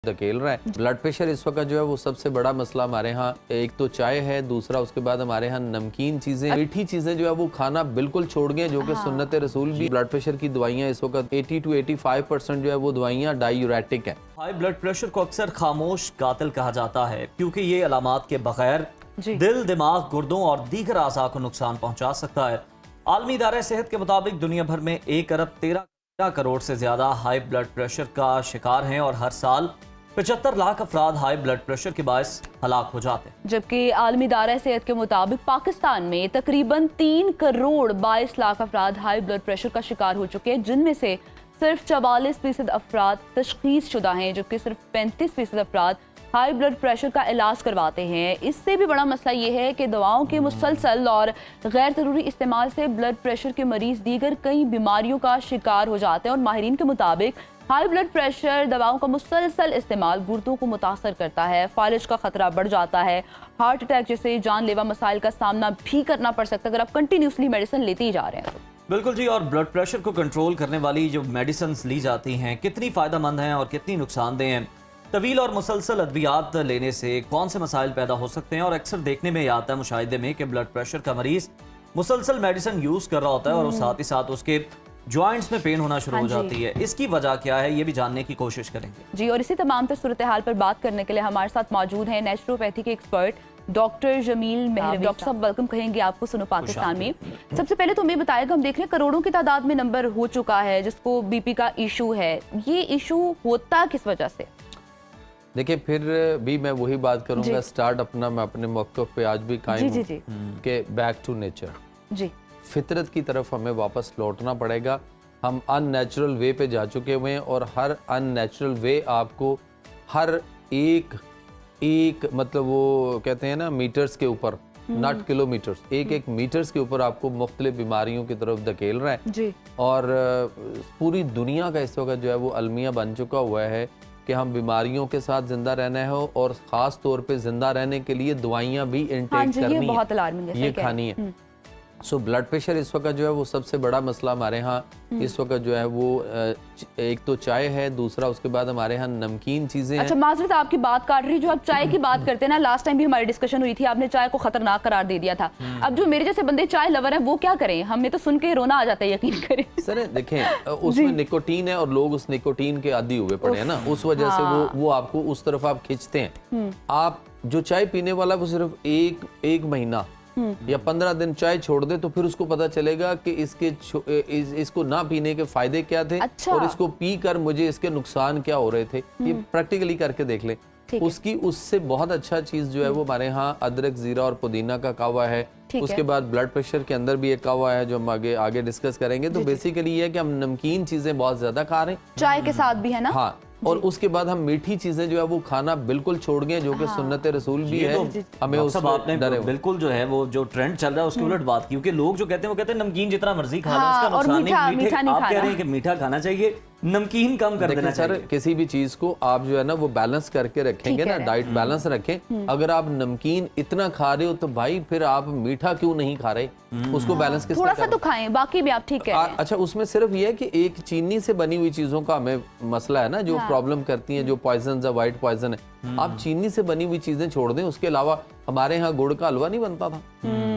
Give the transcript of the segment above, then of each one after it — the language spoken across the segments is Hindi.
धकेल रहा है। ब्लड प्रेशर इस वक्त जो है वो सबसे बड़ा मसला हमारे यहाँ, एक तो चाय है, दूसरा उसके बाद हमारे यहाँ नमकीन चीजें, मीठी चीजें जो है वो खाना बिल्कुल छोड़ गए, जो कि सुन्नत रसूल भी। ब्लड प्रेशर की दवाइयाँ इस वक्त 80 to 85% जो है वो दवाइयाँ डायूरेटिक है। हाई ब्लड प्रेशर को अक्सर खामोश कातिल कहा जाता है क्योंकि ये अलामात के बगैर दिल, दिमाग, गुर्दों और दीगर अज़ा को नुकसान पहुंचा सकता है। आलमी इदारे सेहत के मुताबिक दुनिया भर में 1 अरब 13 करोड़ से ज्यादा हाई ब्लड प्रेशर का शिकार हैं और हर साल 75 लाख अफराद हाई ब्लड प्रेशर के बायस हलाक हो जाते हैं। जबकि आलमी इदारा सेहत के मुताबिक पाकिस्तान में तकरीबन 3 करोड़ 22 लाख अफराद हाई ब्लड प्रेशर का शिकार हो चुके हैं, जिनमें से सिर्फ 44% अफराद तशखीस शुदा हैं, जबकि सिर्फ 35% अफराद हाई ब्लड प्रेशर का इलाज करवाते हैं। इससे भी बड़ा मसला ये है कि दवाओं के मुसलसल और गैर ज़रूरी इस्तेमाल से ब्लड प्रेशर के मरीज दीगर कई बीमारियों का शिकार हो जाते हैं और माहिरीन के मुताबिक हाई ब्लड प्रेशर दवाओं का मुसलसल इस्तेमाल गुर्दों को मुतासर करता है, फालिज का खतरा बढ़ जाता है, हार्ट अटैक जैसे जानलेवा मसाइल का सामना भी करना पड़ सकता है अगर आप कंटिन्यूसली मेडिसिन लेते ही जा रहे हैं। बिल्कुल जी। और ब्लड प्रेशर को कंट्रोल करने वाली जो मेडिसिन ली जाती हैं कितनी फ़ायदेमंद हैं और कितनी नुकसानदेह हैं? तवील और मुसलसल अद्वियात लेने से कौन से मसाइल पैदा हो सकते हैं? और अक्सर देखने में आता है मुशाहिदे में कि ब्लड प्रेशर का मरीज मुसलसल मेडिसिन यूज़ कर रहा होता है और साथ ही साथ उसके जॉइंट्स में पेन होना शुरू हो जाती है। इसकी वजह क्या है, ये भी जानने की कोशिश करेंगे जी। और इसी तमाम तर सूरत हाल पर बात करने के लिए हमारे साथ मौजूद हैं नेचुरोपैथी के एक्सपर्ट डॉक्टर जमील मेहरवी। डॉक्टर साहब वेलकम कहेंगे आपको सुनो पाकिस्तान में। सबसे पहले तो हमें बताएगा, हम देख रहे हैं करोड़ों की तादाद में नंबर हो चुका है जिसको बीपी का इशू है, ये इशू होता किस वजह से? देखिए फिर भी मैं वही बात करूंगा, स्टार्ट अपना मैं अपने मौक़िफ़ पे आज भी कायम हूं कि बैक टू नेचर जी, फितरत की तरफ हमें वापस लौटना पड़ेगा। हम अननेचुरल वे पे जा चुके हुए हैं और हर अननेचुरल वे आपको हर एक मतलब वो कहते हैं ना मीटर्स के ऊपर, नॉट किलोमीटर्स, एक मीटर्स के ऊपर आपको मुख्तलिफ बीमारियों की तरफ धकेल रहा है जी। और पूरी दुनिया का इस वक्त जो है वो अलमिया बन चुका हुआ है कि हम बीमारियों के साथ जिंदा रहना है और ख़ास तौर पे जिंदा रहने के लिए दवाइयाँ भी इंटेक करनी ये बहुत अलार्मिंग है, ये खानी है। सो ब्लड प्रेशर इस वक्त जो है वो सबसे बड़ा मसला हमारे यहाँ इस वक्त जो है वो एक तो चाय है, दूसरा उसके बाद हमारे यहाँ नमकीन चीजें। अच्छा माजरत आपकी बात काट रही, जो आप चाय की बात करते हैं ना, लास्ट टाइम भी हमारी डिस्कशन हुई थी, आपने चाय को खतरनाक करार दे दिया था। अब जो मेरे जैसे बंदे चाय लवर हैं वो क्या करें? हमें तो सुन के रोना आ जाता है, यकीन करें सर। देखें उसमें निकोटीन है और लोग उस निकोटीन के आदी हुए पड़े हैं ना, उस वजह से वो आपको उस तरफ आप खींचते हैं। आप जो चाय पीने वाला वो सिर्फ एक महीना या 15 दिन चाय छोड़ दे तो फिर उसको पता चलेगा कि इसको ना पीने के फायदे क्या थे और इसको पी कर मुझे इसके नुकसान क्या हो रहे थे, ये प्रैक्टिकली करके देख लें। उससे बहुत अच्छा चीज जो है वो हमारे यहाँ अदरक, जीरा और पुदीना का कावा है। उसके बाद ब्लड प्रेशर के अंदर भी एक कावा है जो हम आगे डिस्कस करेंगे। तो बेसिकली ये है कि हम नमकीन चीजें बहुत ज्यादा खा रहे हैं, चाय के साथ भी है ना। हाँ, और उसके बाद हम मीठी चीजें जो है वो खाना बिल्कुल छोड़ गए, जो कि सुन्नत रसूल भी है। हमें उस आपने बिल्कुल जो है वो जो ट्रेंड चल रहा है उसके उलट बात की, क्योंकि लोग जो कहते हैं वो कहते हैं नमकीन जितना मर्जी खा लो उसका नुकसान नहीं। आप कह रहे हैं कि मीठा खाना चाहिए, नमकीन कम कर देना चाहिए। सर किसी भी चीज को आप जो है ना वो बैलेंस करके रखेंगे ना, डाइट बैलेंस रखें। अगर आप नमकीन इतना खा रहे हो तो भाई फिर आप मीठा क्यों नहीं खा रहे? उसको बैलेंस किस थोड़ा सा तो खाएं, बाकी भी आप ठीक कह रहे हैं। अच्छा उसमें सिर्फ ये है कि एक चीनी से बनी हुई चीजों का हमें मसला है ना, जो प्रॉब्लम करती है, जो पॉइजन है, व्हाइट पॉइजन है। आप चीनी से बनी हुई चीजें छोड़ दें। उसके अलावा हमारे यहाँ गुड़ का हलवा नहीं बनता था,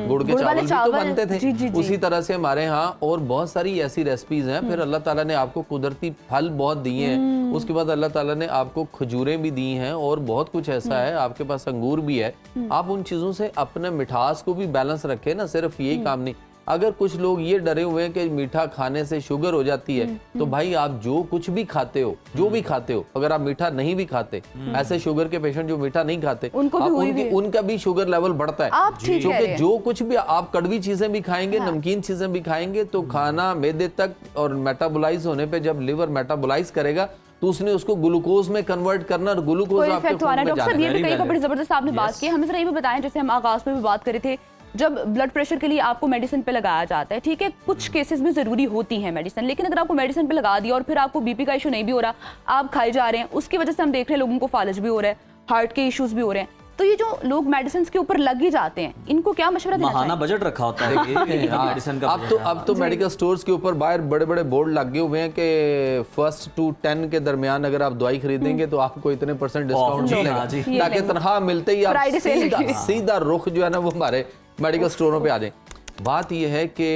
गुड़ के चावल भी तो बनते थे। जी। उसी तरह से हमारे यहाँ और बहुत सारी ऐसी रेसिपीज हैं। फिर अल्लाह ताला ने आपको कुदरती फल बहुत दिए हैं। उसके बाद अल्लाह ताला ने आपको खजूरें भी दी हैं और बहुत कुछ ऐसा है, आपके पास अंगूर भी है। आप उन चीजों से अपने मिठास को भी बैलेंस रखें ना, सिर्फ यही काम नहीं। अगर कुछ लोग ये डरे हुए हैं कि मीठा खाने से शुगर हो जाती है, तो भाई आप जो कुछ भी खाते हो, जो भी खाते हो, अगर आप मीठा नहीं भी खाते, ऐसे शुगर के पेशेंट जो मीठा नहीं खाते, उनका भी शुगर लेवल बढ़ता है। क्योंकि जो कुछ भी आप कड़वी चीजें भी खाएंगे, नमकीन चीजें भी खाएंगे, तो खाना मैदे तक और मेटाबोलाइज होने पे जब लिवर मेटाबोलाइज करेगा तो उसने उसको ग्लूकोज में कन्वर्ट करना और ग्लूकोज आपके खून में जाना। ये भी कई बड़ी जबरदस्त आपने बात की। हमें जरा ये भी बताएं, जैसे हम आगाज में भी बात करे थे, जब ब्लड प्रेशर के लिए आपको मेडिसिन पे लगाया जाता है, ठीक है, कुछ केसेस में जरूरी होती है मेडिसिन, लेकिन अगर आपको मेडिसिन पे लगा दिया और फिर आपको बीपी का इशू नहीं भी हो रहा, आप खाए जा रहे हैं, उसकी वजह से हम देख रहे हैं लोगों को फालिज भी हो रहा है, हार्ट के इश्यूज भी हो रहे हैं, तो ये जो लोग मेडिसिन के ऊपर लग ही जाते हैं, इनको क्या मशवरा देना महाना चाहिए? बजट रखा होता है ये मेडिसिन का। अब तो मेडिकल स्टोर्स के ऊपर बाहर बड़े बड़े बोर्ड लगे हुए हैं कि 1 to 10 के दरमियान अगर आप दवाई खरीदेंगे तो आपको इतने % डिस्काउंट जी, मिलेगा, हाँ जी। ताकि तनख्वाह मिलते ही आप Friday sale सीधा रुख जो है ना वो हमारे मेडिकल स्टोरों पे आ जाए। बात ये है कि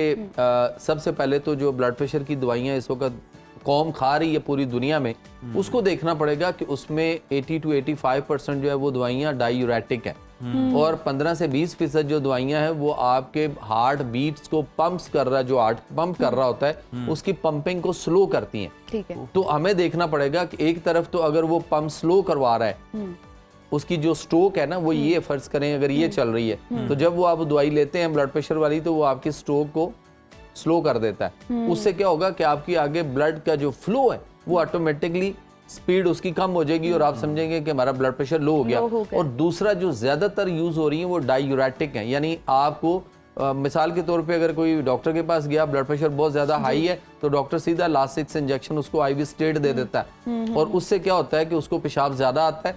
सबसे पहले तो जो ब्लड प्रेशर की दवाइयाँ इस वक्त कौम खा रही है पूरी दुनिया में, उसको देखना पड़ेगा कि उसमें 80 to 85% जो है वो दवाइयाँ डायूरेटिक हैं और 15 से 20% जो दवाइयाँ हैं वो आपके हार्ट बीट्स को पंप्स कर रहा है, जो हार्ट पंप कर रहा होता है उसकी पंपिंग को स्लो करती हैं। ठीक है। तो हमें देखना पड़ेगा कि एक तरफ तो अगर वो पंप स्लो करवा रहा है, उसकी जो स्ट्रोक है ना वो ये फर्ज करें अगर ये चल रही है, तो जब वो आप दवाई लेते हैं ब्लड प्रेशर वाली तो वो आपकी स्ट्रोक को स्लो कर देता है। उससे क्या होगा कि आपकी आगे ब्लड का जो फ्लो है वो ऑटोमेटिकली स्पीड उसकी कम हो जाएगी और आप समझेंगे कि हमारा ब्लड प्रेशर लो हो गया। और दूसरा जो ज्यादातर यूज हो रही है वो डायूरेटिक है, यानी आपको मिसाल के तौर पे अगर कोई डॉक्टर के पास गया, ब्लड प्रेशर बहुत ज्यादा हाई है, तो डॉक्टर सीधा लास्ट 6 इंजेक्शन उसको आईवी स्टेट दे देता है और उससे क्या होता है कि उसको पेशाब ज्यादा आता है,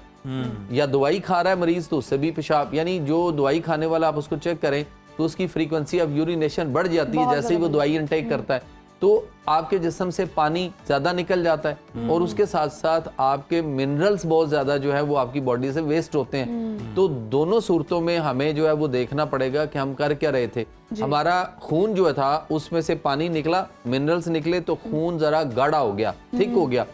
या दवाई खा रहा है मरीज तो उससे भी पेशाब, यानी जो दवाई खाने वाला आप उसको चेक करें तो उसकी फ्रीक्वेंसी ऑफ यूरिनेशन बढ़ जाती है जैसे ही वो दवाई इनटेक करता है, तो आपके जिस्म से पानी ज्यादा निकल जाता है और उसके साथ साथ आपके मिनरल्स बहुत ज्यादा जो है वो आपकी बॉडी से वेस्ट होते हैं। तो दोनों सूरतों में हमें जो है वो देखना पड़ेगा कि हम कर क्या रहे थे। हमारा खून जो था उसमें से पानी निकला, मिनरल्स निकले, तो खून जरा गाढ़ा हो गया, थिक हो गया।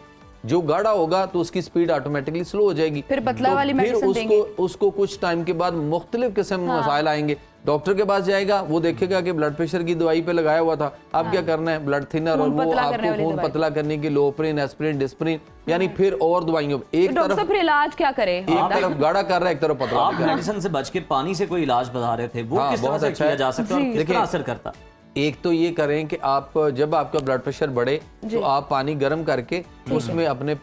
जो गाढ़ा होगा तो उसकी स्पीड ऑटोमेटिकली स्लो हो जाएगी, फिर पतला वाली फिर मेडिसिन देंगे। उसको कुछ टाइम के बाद मुख्तलिफ किस्म के मसाइल आएंगे। डॉक्टर के पास जाएगा, वो देखेगा कि ब्लड प्रेशर की दवाई पे लगाया हुआ था, अब क्या करना है, ब्लड थिनर, और वो आपको खून पतला करने की लोप्रिन, एस्पिरिन, डिस्प्रिन, यानी फिर और दवाइयों एक तरफ फिर इलाज क्या करे, एक तरफ गाढ़ा कर रहा है, एक तरफ पतला। आप मेडिसिन से बच के पानी से कोई इलाज बता रहे थे, वो किस तरह से किया जा सकता है और किस तरह असर करता? एक तो ये करें कि आप जब आपका ब्लड प्रेशर बढ़े तो आप पानी गर्म करके उसमें अपने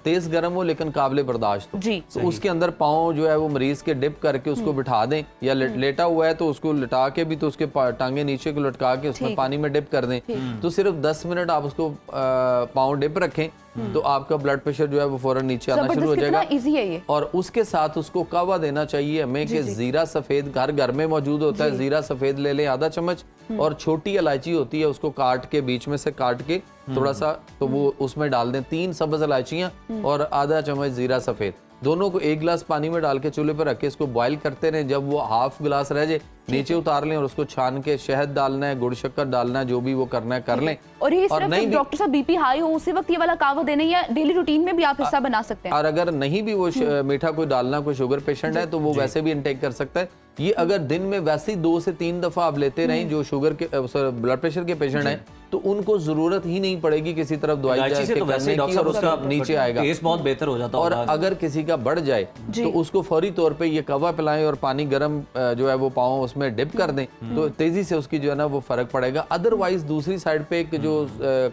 तेज गर्म हो लेकिन काबिल बर्दाश्त हो, तो उसके अंदर पाँव जो है वो मरीज के डिप करके उसको बिठा दें, या लेटा हुआ है तो उसको लिटा के भी, तो उसके टांगे नीचे को लटका के उसमें पानी में डिप कर दें, तो सिर्फ 10 मिनट आप उसको पाँव डिप रखें तो आपका ब्लड प्रेशर जो है वो फौरन नीचे आना शुरू हो जाएगा। इजी है ये। और उसके साथ उसको कहवा देना चाहिए हमें कि जीरा सफेद घर में मौजूद होता है, जीरा सफेद ले लें आधा चम्मच, और छोटी इलायची होती है उसको काट के, बीच में से काट के थोड़ा सा, तो वो उसमें डाल दें 3 सब्ज इलायचियां और आधा चम्मच जीरा सफेद, दोनों को 1 गिलास पानी में डाल के चूल्हे पर रख के इसको बॉईल करते रहें। जब वो हाफ गिलास रह जाए नीचे उतार लें और उसको छान के शहद डालना है, गुड़ शक्कर डालना है, जो भी वो करना है कर लें। और ये सिर्फ जब डॉक्टर साहब बीपी हाई हो उसी वक्त ये वाला कावा देना, या डेली रूटीन में भी आप हिस्सा बना सकते हैं? और अगर नहीं भी वो मीठा कोई डालना, कोई शुगर पेशेंट है तो वो वैसे भी इनटेक कर सकता है। ये अगर दिन में वैसे ही 2 से 3 दफा आप लेते रहें, जो शुगर के ब्लड प्रेशर के पेशेंट हैं तो उनको जरूरत ही नहीं पड़ेगी किसी तरफ दवाई से तो वैसे करने की, और उसका नीचे आएगा, टेस्ट बहुत बेहतर हो जाता है। और अगर किसी का बढ़ जाए तो उसको फौरी तौर पे ये कहवा पिलाएं और पानी गर्म जो है वो पाँव उसमें डिप कर दें, तो तेजी से उसकी जो है ना वो फर्क पड़ेगा। अदरवाइज दूसरी साइड पे एक जो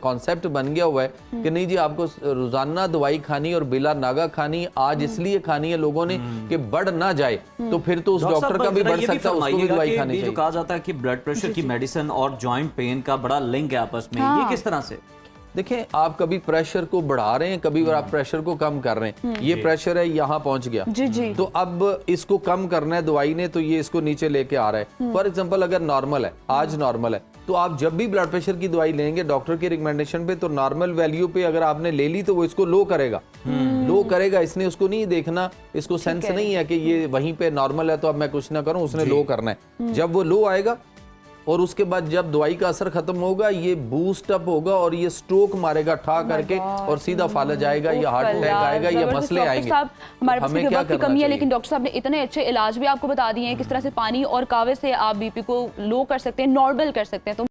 कॉन्सेप्ट बन गया हुआ है कि नहीं जी आपको रोजाना दवाई खानी और बिला नागा खानी, आज इसलिए खानी है लोगों ने कि बढ़ ना जाए, तो फिर तो उस डॉक्टर का भी बढ़ सकता है, उसको भी दवाई खानी चाहिए। जो कहा जाता है कि ब्लड प्रेशर की मेडिसिन और जॉइंट पेन का बड़ा लिंक है आपस में, ये किस तरह से? देखें, आप कभी प्रेशर को बढ़ा रहे हैं, कभी आप प्रेशर को कम कर रहे हैं, ये प्रेशर है यहाँ पहुंच गया जी। तो अब इसको कम करना है दवाई ने, तो ये इसको नीचे लेके आ रहा है। फॉर एग्जांपल अगर नॉर्मल है, आज नॉर्मल है, तो आप जब भी ब्लड प्रेशर की दवाई लेंगे डॉक्टर की रिकमेंडेशन पे, तो नॉर्मल वैल्यू पे अगर आपने ले ली तो वो इसको लो करेगा, लो करेगा। इसने उसको नहीं देखना, इसको सेंस नहीं है कि ये वहीं पे नॉर्मल है तो अब मैं कुछ ना करूं, उसने लो करना है। जब वो लो आएगा और उसके बाद जब दवाई का असर खत्म होगा ये बूस्ट अप होगा और ये स्ट्रोक मारेगा ठा करके और सीधा फालज आएगा, या हार्ट अटैक आएगा, या मसले आएंगे। हमारे पास वक्त की कमी है, लेकिन डॉक्टर साहब ने इतने अच्छे इलाज भी आपको बता दिए हैं किस तरह से पानी और कावे से आप बीपी को लो कर सकते हैं, नॉर्मल कर सकते हैं। तो